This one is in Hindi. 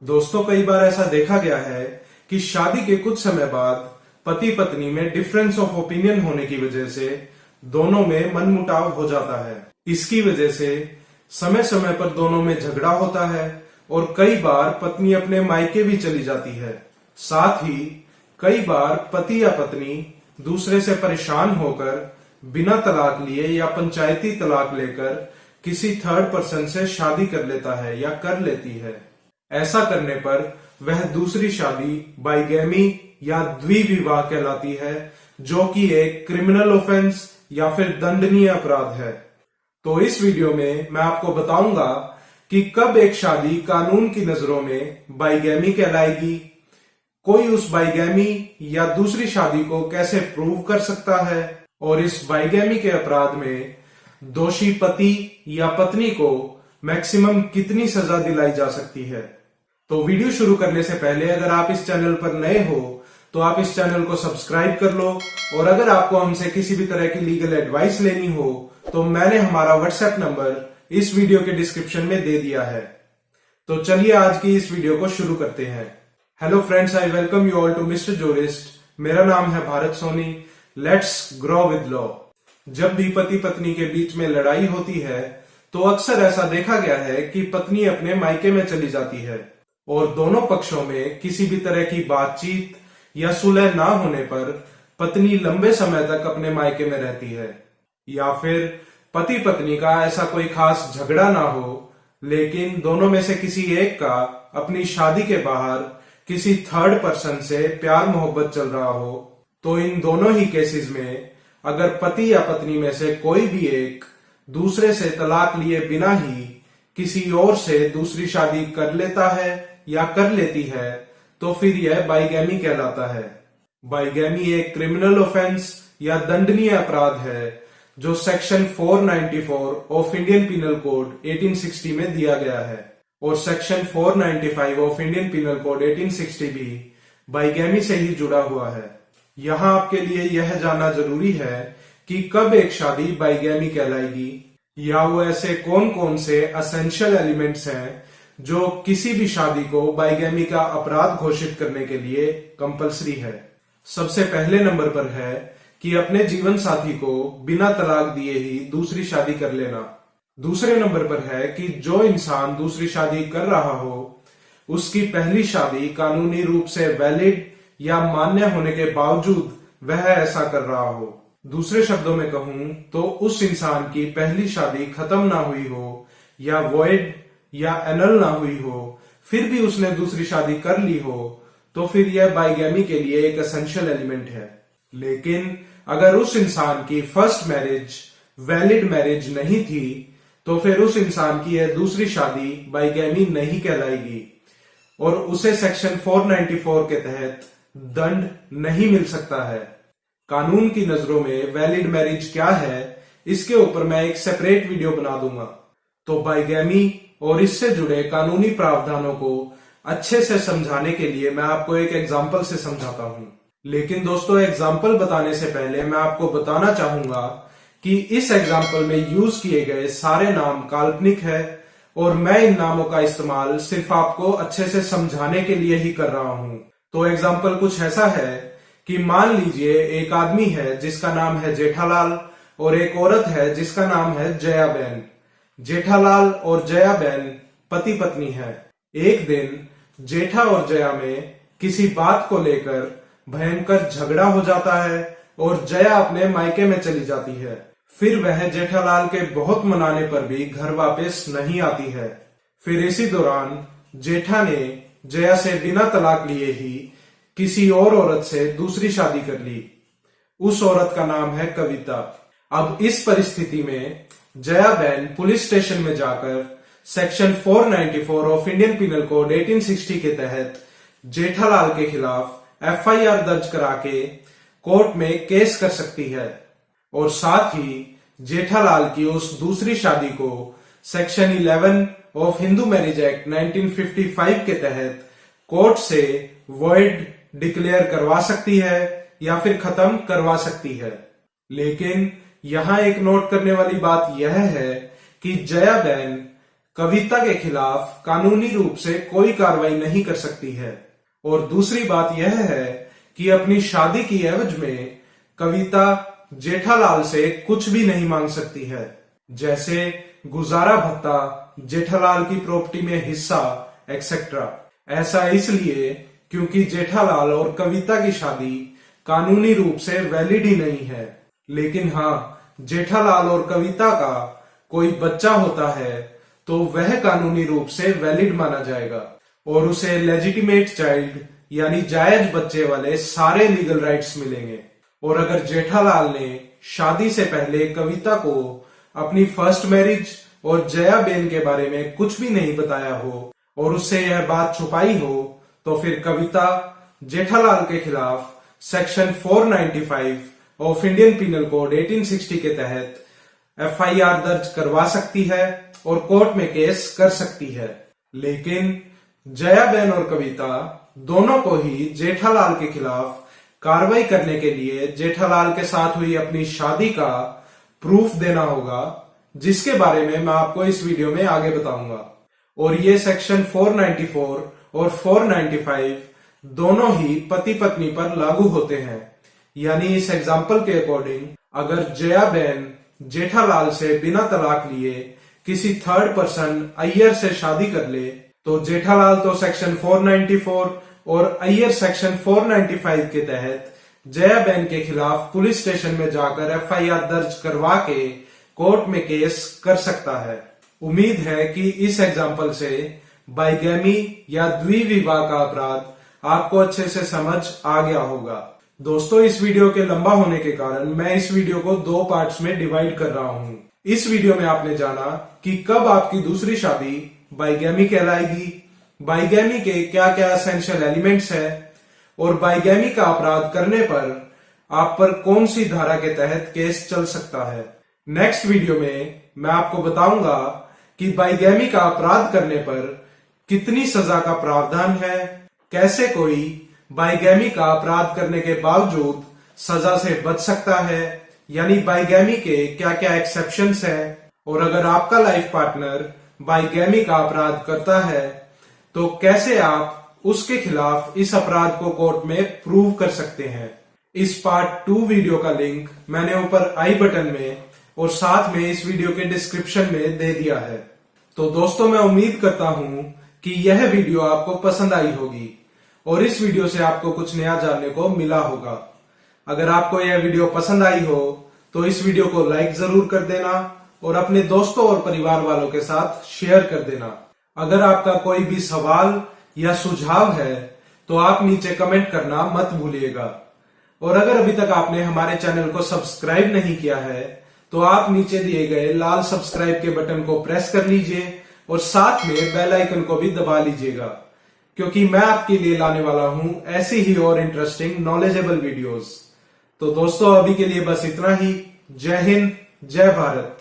दोस्तों, कई बार ऐसा देखा गया है कि शादी के कुछ समय बाद पति पत्नी में डिफरेंस ऑफ ओपिनियन होने की वजह से दोनों में मनमुटाव हो जाता है। इसकी वजह से समय समय पर दोनों में झगड़ा होता है और कई बार पत्नी अपने मायके भी चली जाती है। साथ ही कई बार पति या पत्नी दूसरे से परेशान होकर बिना तलाक लिए या पंचायती तलाक लेकर किसी थर्ड पर्सन से शादी कर लेता है या कर लेती है। ऐसा करने पर वह दूसरी शादी बाइगैमी या द्विविवाह कहलाती है, जो कि एक क्रिमिनल ऑफेंस या फिर दंडनीय अपराध है। तो इस वीडियो में मैं आपको बताऊंगा कि कब एक शादी कानून की नजरों में बाइगैमी कहलाएगी, कोई उस बाइगैमी या दूसरी शादी को कैसे प्रूव कर सकता है और इस बाइगैमी के अपराध में दोषी पति या पत्नी को मैक्सिमम कितनी सजा दिलाई जा सकती है। तो वीडियो शुरू करने से पहले अगर आप इस चैनल पर नए हो तो आप इस चैनल को सब्सक्राइब कर लो, और अगर आपको हमसे किसी भी तरह की लीगल एडवाइस लेनी हो तो मैंने हमारा व्हाट्सएप नंबर इस वीडियो के डिस्क्रिप्शन में दे दिया है। तो चलिए आज की इस वीडियो को शुरू करते हैं। Hello friends, I welcome you all to mister jurist. मेरा नाम है Bharat Soni. Let's grow with law. जब भी पति पत्नी के बीच में लड़ाई होती है तो अक्सर ऐसा देखा गया है कि पत्नी अपने मायके में चली जाती है और दोनों पक्षों में किसी भी तरह की बातचीत या सुलह ना होने पर पत्नी लंबे समय तक अपने मायके में रहती है, या फिर पति पत्नी का ऐसा कोई खास झगड़ा ना हो लेकिन दोनों में से किसी एक का अपनी शादी के बाहर किसी थर्ड पर्सन से प्यार मोहब्बत चल रहा हो। तो इन दोनों ही केसेस में अगर पति या पत्नी में से कोई भी एक दूसरे से तलाक लिए बिना ही किसी और से दूसरी शादी कर लेता है या कर लेती है तो फिर यह बाइगैमी कहलाता है। बाइगैमी एक क्रिमिनल ऑफेंस या दंडनीय अपराध है जो section 494 of Indian penal code 1860 में दिया गया है, और section 495 of Indian penal code 1860 भी बाइगैमी से ही जुड़ा हुआ है। यहाँ आपके लिए यह जानना जरूरी है कि कब एक शादी बाइगैमी कहलाएगी, या वो ऐसे कौन कौन से एसेंशियल एलिमेंट्स हैं जो किसी भी शादी को बाइगैमी का अपराध घोषित करने के लिए कंपलसरी है। सबसे पहले नंबर पर है कि अपने जीवन साथी को बिना तलाक दिए ही दूसरी शादी कर लेना। दूसरे नंबर पर है कि जो इंसान दूसरी शादी कर रहा हो उसकी पहली शादी कानूनी रूप से वैलिड या मान्य होने के बावजूद वह ऐसा कर रहा हो। दूसरे शब्दों में कहूं तो उस इंसान की पहली शादी खत्म ना हुई हो या वॉइड या एनल ना हुई हो, फिर भी उसने दूसरी शादी कर ली हो, तो फिर यह बाइगैमी के लिए एक एसेंशियल एलिमेंट है। लेकिन अगर उस इंसान की फर्स्ट मैरिज वैलिड मैरिज नहीं थी तो फिर उस इंसान की यह दूसरी शादी बाइगैमी नहीं कहलाएगी और उसे सेक्शन 494 के तहत दंड नहीं मिल सकता है। कानून की नजरों में वैलिड मैरिज क्या है, इसके ऊपर मैं एक सेपरेट वीडियो बना दूंगा। तो बाइगैमी और इससे जुड़े कानूनी प्रावधानों को अच्छे से समझाने के लिए मैं आपको एक एग्जाम्पल से समझाता हूं। लेकिन दोस्तों, एग्जाम्पल बताने से पहले मैं आपको बताना चाहूंगा कि इस एग्जाम्पल में यूज किए गए सारे नाम काल्पनिक है और मैं इन नामों का इस्तेमाल सिर्फ आपको अच्छे से समझाने के लिए ही कर रहा हूं। तो एग्जाम्पल कुछ ऐसा है कि मान लीजिए एक आदमी है जिसका नाम है जेठालाल और एक औरत है जिसका नाम है जयाबेन। जेठालाल और जयाबेन पति पत्नी है। एक दिन जेठा और जया में किसी बात को लेकर भयंकर झगड़ा हो जाता है और जया अपने मायके में चली जाती है। फिर वह जेठालाल के बहुत मनाने पर भी घर वापस नहीं आती है। फिर इसी दौरान जेठा ने जया से बिना तलाक लिए ही किसी और औरत से दूसरी शादी कर ली। उस औरत का नाम है कविता। अब इस परिस्थिति में जया बहन पुलिस स्टेशन में जाकर section 494 of Indian penal code 1860 के तहत जेठालाल के खिलाफ एफआईआर दर्ज करा के कोर्ट में केस कर सकती है, और साथ ही जेठालाल की उस दूसरी शादी को section 11 of Hindu marriage act 1955 के तहत कोर्ट से वॉइड डिक्लेयर करवा सकती है या फिर खत्म करवा सकती है। लेकिन यहां एक नोट करने वाली बात यह है कि जया बहन कविता के खिलाफ कानूनी रूप से कोई कार्रवाई नहीं कर सकती है। और दूसरी बात यह है कि अपनी शादी की एवज में कविता जेठालाल से कुछ भी नहीं मांग सकती है, जैसे गुजारा भत्ता, जेठालाल की प्रॉपर्टी में हिस्सा एक्सेट्रा। ऐसा इसलिए क्योंकि जेठालाल और कविता की शादी कानूनी रूप से वैलिड ही नहीं है। लेकिन हाँ, जेठालाल और कविता का कोई बच्चा होता है तो वह कानूनी रूप से वैलिड माना जाएगा और उसे लेजिटिमेट चाइल्ड यानी जायज बच्चे वाले सारे लीगल राइट्स मिलेंगे। और अगर जेठालाल ने शादी से पहले कविता को अपनी फर्स्ट मैरिज और जया बेन के बारे में कुछ भी नहीं बताया हो और उससे यह बात छुपाई हो, तो फिर कविता जेठालाल के खिलाफ section 495 of Indian penal code 1860 के तहत FIR दर्ज करवा सकती है और कोर्ट में केस कर सकती है। लेकिन जया बेन और कविता दोनों को ही जेठालाल के खिलाफ कार्रवाई करने के लिए जेठालाल के साथ हुई अपनी शादी का प्रूफ देना होगा, जिसके बारे में मैं आपको इस वीडियो में आगे बताऊंगा। और ये सेक्शन 494 और 495 दोनों ही पति पत्नी पर लागू होते हैं। यानी इस एग्जाम्पल के अकॉर्डिंग अगर जया बेन जेठालाल से बिना तलाक लिए किसी थर्ड पर्सन अय्यर से शादी कर ले, तो जेठालाल तो सेक्शन 494 और अय्यर सेक्शन 495 के तहत जया बेन के खिलाफ पुलिस स्टेशन में जाकर FIR दर्ज करवा के कोर्ट में केस कर सकता है। उम्मीद है कि इस एग्जाम्पल से बाइगैमी या द्विविवाह का अपराध आपको अच्छे से समझ आ गया होगा। दोस्तों, इस वीडियो के लंबा होने के कारण मैं इस वीडियो को 2 पार्ट्स में डिवाइड कर रहा हूं। इस वीडियो में आपने जाना कि कब आपकी दूसरी शादी बाइगैमी कहलाएगी, बाइगैमी के क्या क्या एसेंशियल एलिमेंट्स है और बाइगैमी का अपराध करने पर आप पर कौन सी धारा के तहत केस चल सकता है। नेक्स्ट वीडियो में मैं आपको बताऊंगा कि बाइगैमी का अपराध करने पर कितनी सजा का प्रावधान है, कैसे कोई बाइगैमी का अपराध करने के बावजूद सजा से बच सकता है, यानी बाइगैमी के क्या क्या एक्सेप्शंस हैं, और अगर आपका लाइफ पार्टनर बाइगैमी का अपराध करता है तो कैसे आप उसके खिलाफ इस अपराध को कोर्ट में प्रूव कर सकते हैं। इस पार्ट 2 वीडियो का लिंक मैंने ऊपर आई बटन में और साथ में इस वीडियो के डिस्क्रिप्शन में दे दिया है। तो दोस्तों, मैं उम्मीद करता हूं कि यह वीडियो आपको पसंद आई होगी और इस वीडियो से आपको कुछ नया जानने को मिला होगा। अगर आपको यह वीडियो पसंद आई हो तो इस वीडियो को लाइक जरूर कर देना और अपने दोस्तों और परिवार वालों के साथ शेयर कर देना। अगर आपका कोई भी सवाल या सुझाव है तो आप नीचे कमेंट करना मत भूलिएगा। और अगर अभी तक आपने हमारे चैनल को सब्सक्राइब नहीं किया है तो आप नीचे दिए गए लाल सब्सक्राइब के बटन को प्रेस कर लीजिए और साथ में बेल आइकन को भी दबा लीजिएगा, क्योंकि मैं आपके लिए लाने वाला हूं ऐसी ही और इंटरेस्टिंग नॉलेजेबल वीडियोस। तो दोस्तों, अभी के लिए बस इतना ही। जय हिंद, जय भारत।